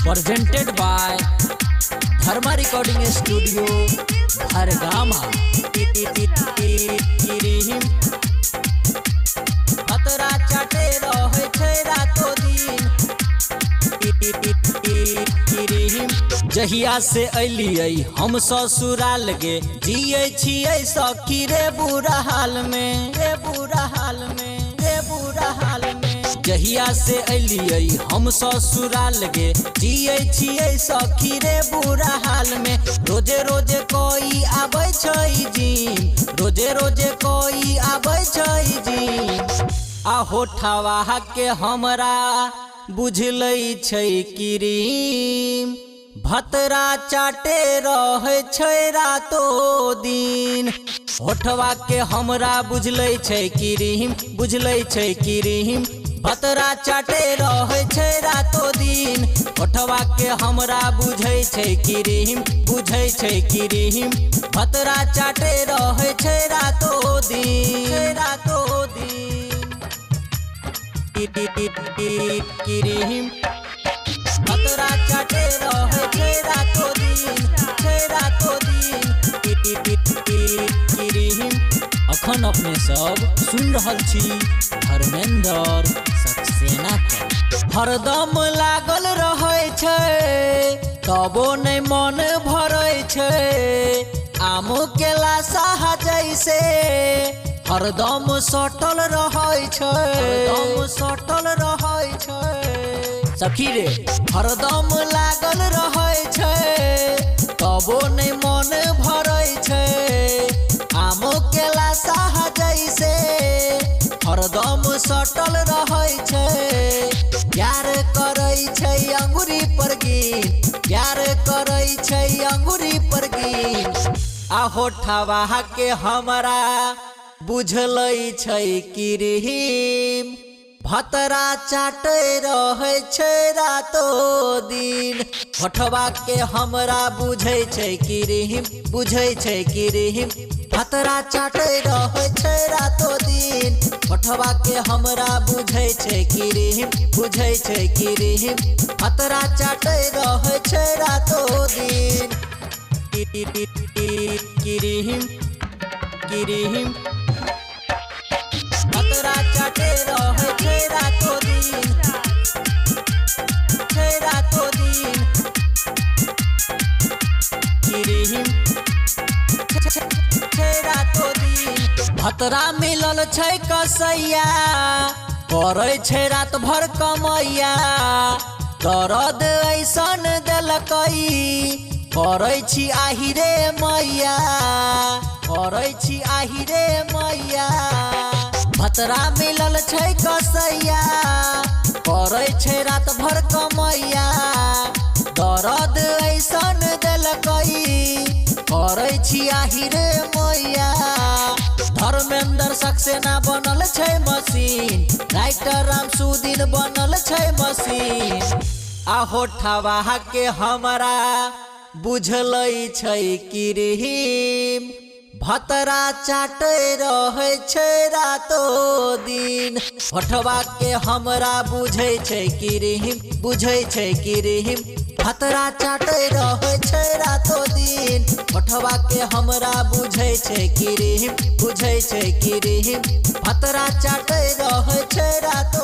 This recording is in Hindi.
presented by Dharma Recording Studio, Dhargama. खतरा चाटे रहे छै रातो दिन। जहिया से अलियै हम ससुराल गे, जिये छियै सखी रे बुरा हाल में, रे बुरा हाल में, रे बुरा हाल में। जहिया से अलियै हम ससुराल गे, जिये छियै सखी रे बुरा हाल में। रोजे रोजे कोई आबै छै जिम, रोजे रोजे कोई आबै छै जिम। आ होठवा के हमरा बुझलै छै क्रीम, भतरा चाटे रहे छै रातो दिन। होठवा के हमरा बुझलै छै क्रीम, बुझलै छै क्रीम, भतरा चाटे रहे छै रातो दिन। होठवा के हमरा बुझै छै क्रीम, बुझै छै क्रीम, भतरा चाटे रहे छै रातो दिन, रातो दिन। क्रीम खतरा चाटे रहे छै रातो दिन, छै रातो दिन। क्रीम अखन अपने सब सुन रहल छी धर्मेंद्र सक्सेना के। हरदम लागल रहे छै तबो नहीं मन भरे छै, आम केला साहा जैसे हरदम सटल रहे छै, हरदम सटल रहे छै। सखी रे हरदम लागल रहे छै तबो नहीं मन भरे छै, आम केला साहा जैसे हरदम सटल रहे छै। प्यार करे छै अंगूरी पर गिन, प्यार करे छै अंगूरी पर गिन। आ होठवा के हमरा बुझलै छै क्रीम, भतरा चाटे रहे छै रातो दिन। होठवा के हमरा बुझै छै क्रीम, बुझै छै क्रीम, भतरा चाटे रहे छै रातो दिन। होठवा के हमरा बुझै छै क्रीम, बुझै छै क्रीम, भतरा चाटे रहे छै रातो दिन। क्रीम क्रीम खतरा चाटे रहे छै रातो दिन, छै रातो दिन। क्रीम छै रातो दिन। भतरा मिलल छै कसैया, करे छै रात भर कमैया। दर्द ऐसन देलकै करे छी आहि रे मैया, करे छी आहि रे मैया। भतरा मिलल छै कसैया, करे छै रात भर कमैया। दर्द ऐसन देलकै करे छी आहि रे मैया। धर्मेंद्र सक्सेना बनल छै मशीन, राइटर रामसुदीन बनल छै मशीन। आ होठवा के हमरा बुझलै छै क्रीम, भतरा चाटे रहे छै रातो दिन। होठवा के हमरा बुझै छै क्रीम, बुझै छै क्रीम, भतरा चाटे रहे छै रातो दिन। होठवा के हमरा बुझै छै क्रीम, बुझै छै क्रीम, भतरा चाटे रहे छै रातो